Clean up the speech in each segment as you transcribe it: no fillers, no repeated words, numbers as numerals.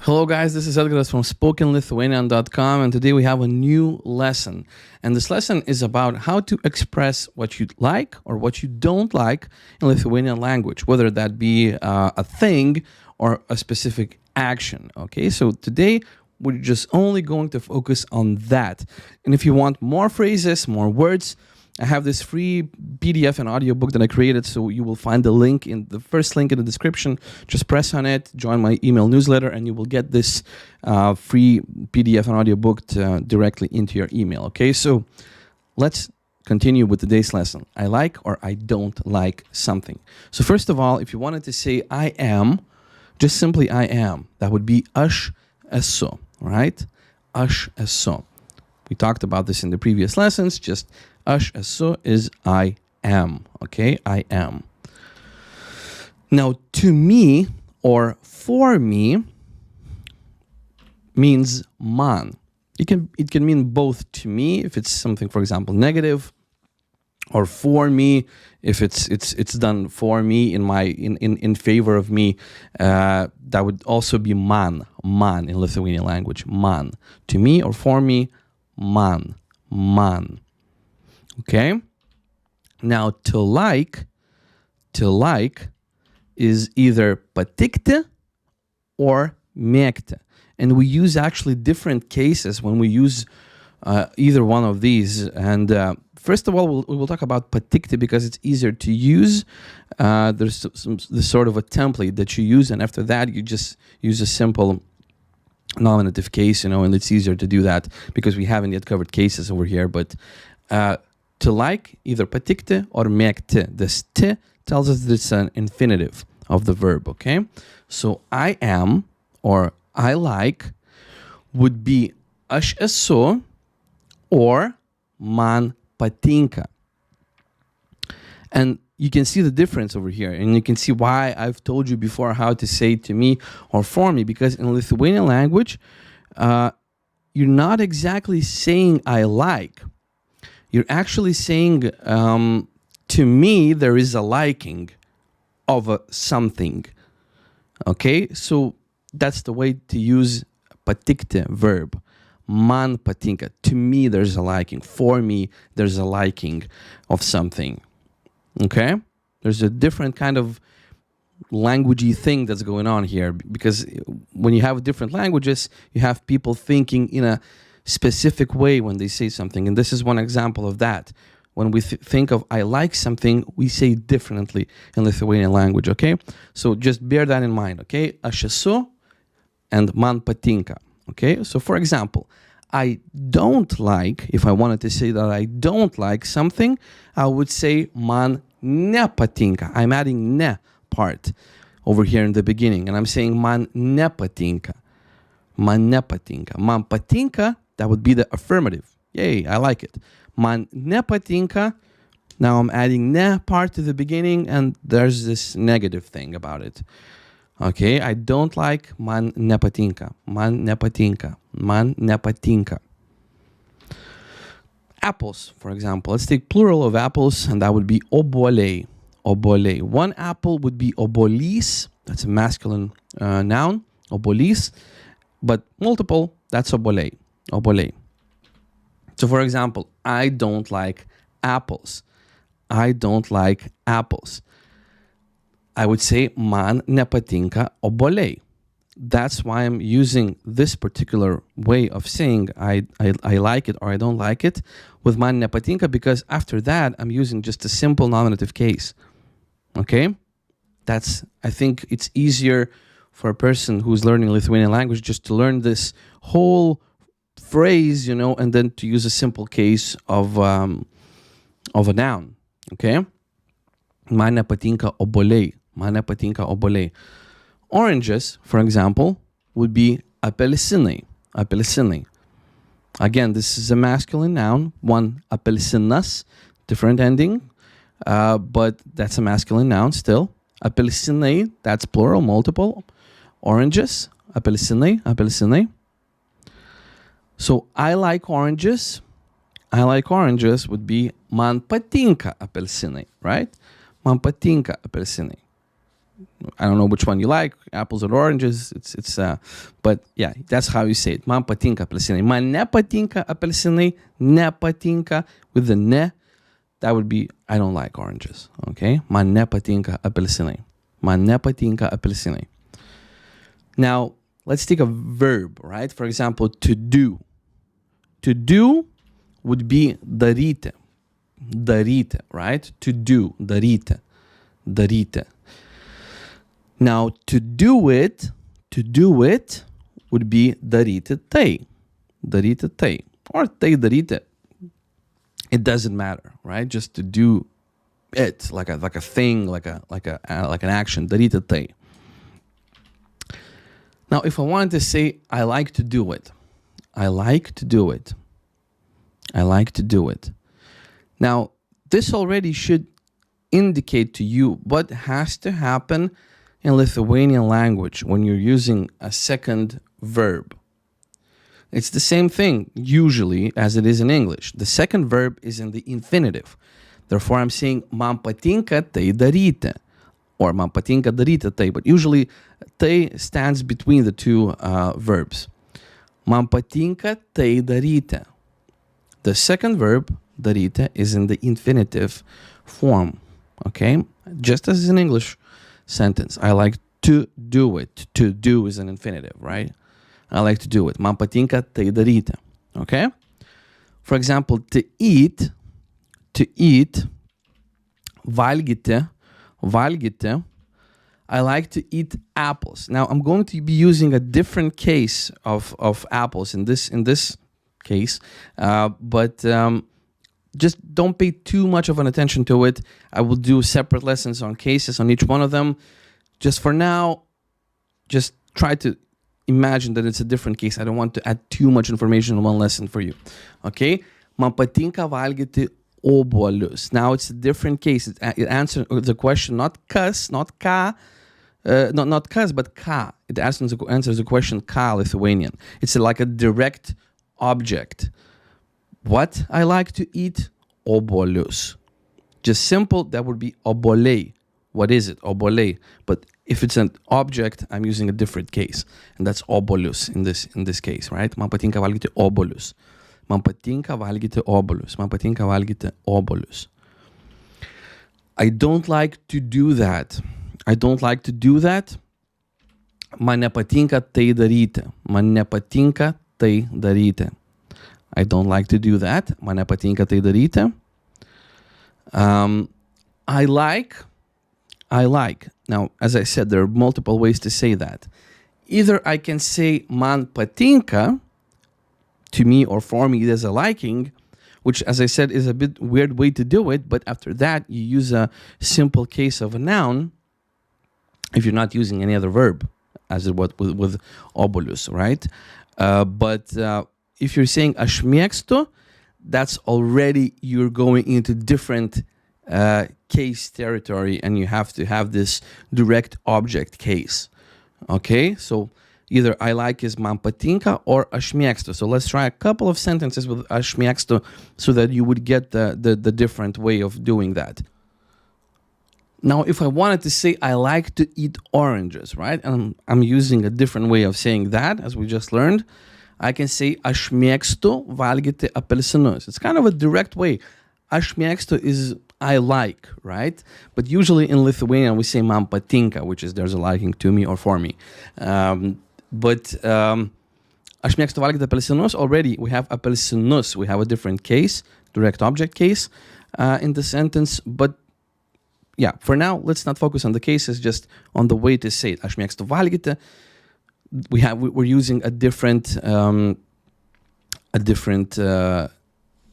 Hello guys, this is Edgaras from SpokenLithuanian.com, and today we have a new lesson. And this lesson is about how to express what you like or what you don't like in Lithuanian language, whether that be a thing or a specific action. Okay, so today we're just only going to focus on that. And if you want more phrases, more words, I have this free PDF and audiobook that I created, so you will find the link in the first link in the description. Just press on it, join my email newsletter, and you will get this free PDF and audiobook directly into your email. Okay, so let's continue with today's lesson. I like or I don't like something. So first of all, if you wanted to say I am, just simply I am. That would be aš esu, right? Aš esu. We talked about this in the previous lessons. Just aš esu is I am. Okay, I am. Now, to me or for me means man. It can mean both to me if it's something, for example, negative, or for me if it's done for me in favor of me. That would also be man in Lithuanian language. Man. To me or for me, man. Okay? Now, to like is either patikti or mėgti. And we use actually different cases when we use either one of these. And first of all, we will talk about patikti because it's easier to use. There's this sort of a template that you use, and after that, you just use a simple nominative case, and it's easier to do that because we haven't yet covered cases over here. But to like, either patikti or mėgti. This t tells us that it's an infinitive of the verb, okay? So I am or I like would be aš esu or man patinka. And you can see the difference over here, and you can see why I've told you before how to say to me or for me, because in Lithuanian language, you're not exactly saying I like. You're actually saying, to me, there is a liking of something. Okay? So that's the way to use patikti verb. Man patinka. To me, there's a liking. For me, there's a liking of something. Okay? There's a different kind of languagey thing that's going on here, because when you have different languages, you have people thinking in a specific way when they say something. And this is one example of that. When we think of I like something, we say differently in Lithuanian language, okay? So just bear that in mind, okay? Aš esu and man patinka, okay? So for example, I don't like, if I wanted to say that I don't like something, I would say man nepatinka. I'm adding ne part over here in the beginning, and I'm saying man nepatinka. Man nepatinka. Man patinka, that would be the affirmative. Yay, I like it. Man nepatinka. Now I'm adding ne part to the beginning, and there's this negative thing about it. Okay, I don't like man nepatinka. Man nepatinka. Man nepatinka. Apples, for example. Let's take plural of apples, and that would be obuoliai. Obuoliai. One apple would be obuolys. That's a masculine noun. Obuolys. But multiple, that's obuoliai. Obuoliai. So for example, I don't like apples. I don't like apples. I would say man nepatinka obuoliai. That's why I'm using this particular way of saying I like it or I don't like it with man nepatinka, because after that I'm using just a simple nominative case. Okay? I think it's easier for a person who's learning Lithuanian language just to learn this whole phrase, and then to use a simple case of a noun. Okay? Man nepatinka obuoliai. Man nepatinka obuoliai. Oranges, for example, would be apelsinai. Apelsinai. Again, this is a masculine noun. One apelsinas, different ending, but that's a masculine noun still. Apelsinai, that's plural, multiple. Oranges, apelsinai. So I like oranges. I like oranges would be man patinka apelsinai, right? Man patinka apelsinai. I don't know which one you like, apples or oranges. But yeah, that's how you say it. Man patinka apelsinai. Man nepatinka apelsinai. Nepatinka with the ne. That would be I don't like oranges. Okay. Man nepatinka apelsinai. Man nepatinka apelsinai. Now let's take a verb, right? For example, to do. To do would be daryti. Daryti, right? To do. Daryti. Daryti. Now, to do it would be daryti tai. Daryti tai. Or tai daryti. It doesn't matter, right? Just to do it, like a thing, like an action. Daryti tai. Now, if I wanted to say, I like to do it. I like to do it. I like to do it. Now, this already should indicate to you what has to happen in Lithuanian language when you're using a second verb. It's the same thing, usually, as it is in English. The second verb is in the infinitive. Therefore, I'm saying, man patinka tai daryti. Or man patinka daryti tai. But usually, tai stands between the two verbs. Man patinka tai daryti. The second verb, daryti, is in the infinitive form. Okay? Just as in English sentence. I like to do it. To do is an infinitive, right? I like to do it. Man patinka tai daryti. Okay? For example, to eat, valgyti, I like to eat apples. Now, I'm going to be using a different case of apples in this case, but just don't pay too much of an attention to it. I will do separate lessons on cases on each one of them. Just for now, just try to imagine that it's a different case. I don't want to add too much information in one lesson for you. Okay? Man patinka valgyti obuolius. Now it's a different case. It answers the question not kas, not ka, not kas, but ka. It answers the question ka Lithuanian. It's like a direct object. What I like to eat? Obuolius. Just simple, that would be obuoliai. What is it? Obuoliai. But if it's an object, I'm using a different case. And that's obuolius in this case, right? Man patinka valgyti obuolius. Man patinka valgyti obuolius. Man patinka valgyti obuolius. I don't like to do that. I don't like to do that. Man nepatinka tai daryti. Man nepatinka tai daryti. I don't like to do that. Man nepatinka tai daryti. I like. Now, as I said, there are multiple ways to say that. Either I can say man patinka, to me or for me there's a liking, which, as I said, is a bit weird way to do it, but after that you use a simple case of a noun if you're not using any other verb, as it was with obuolius, right? But if you're saying aš mėgstu, that's already you're going into different case territory, and you have to have this direct object case. Okay, so either I like is man patinka or aš mėgstu. So let's try a couple of sentences with aš mėgstu so that you would get the different way of doing that. Now, if I wanted to say I like to eat oranges, right? And I'm using a different way of saying that, as we just learned. I can say aš mėgstu valgyti apelsinus. It's kind of a direct way. Aš mėgstu is I like, right? But usually in Lithuanian we say man patinka, which is there's a liking to me or for me. But aš mėgstu valgyti apelsinus, already we have apelsinus. We have a different case, direct object case in the sentence. But yeah, for now, let's not focus on the cases, just on the way to say it. Aš mėgstu valgyti. We're using a different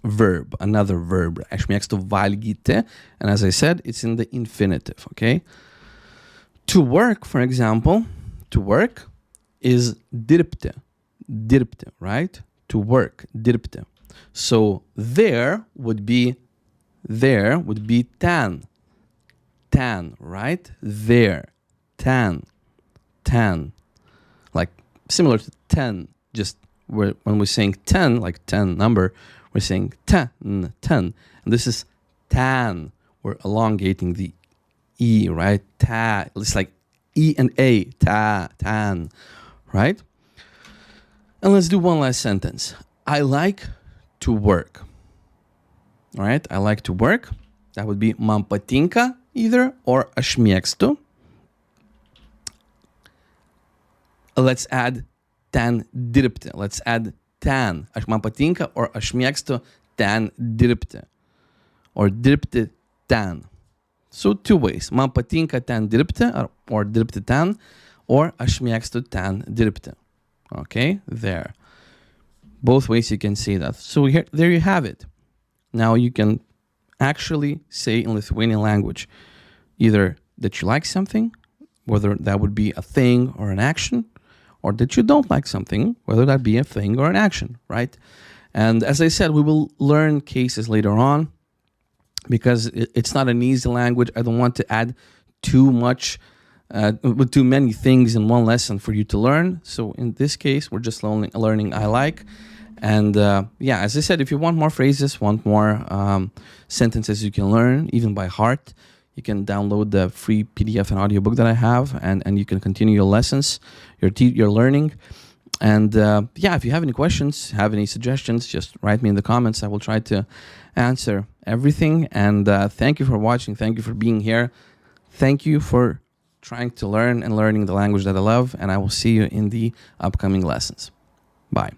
verb, another verb. Aš mėgstu valgyti, and as I said, it's in the infinitive. Okay. To work, for example, to work is dirbti, right? To work, dirbti. So there would be ten, right? There, ten. Like similar to 10, just when we're saying 10, like 10 number, we're saying 10. And this is tan. We're elongating the E, right? Ta. It's like E and A, tan, right? And let's do one last sentence. I like to work. All right, I like to work. That would be man patinka either, or aš mėgstu. Let's add ten dirbti. Let's add ten. Man patinka or aš mėgstu ten dirbti. Or dirbti ten. So two ways. Man patinka ten dirbti or dirbti ten, or aš mėgstu ten dirbti. Okay, there. Both ways you can say that. So here, there you have it. Now you can actually say in Lithuanian language either that you like something, whether that would be a thing or an action, or that you don't like something, whether that be a thing or an action, right? And as I said, we will learn cases later on because it's not an easy language. I don't want to add too much, with too many things in one lesson for you to learn. So in this case, we're just learning I like. And yeah, as I said, if you want more phrases, want more sentences you can learn, even by heart, you can download the free PDF and audiobook that I have, and you can continue your lessons, your learning. And yeah, if you have any questions, have any suggestions, just write me in the comments. I will try to answer everything. And thank you for watching. Thank you for being here. Thank you for trying to learn and learning the language that I love. And I will see you in the upcoming lessons. Bye.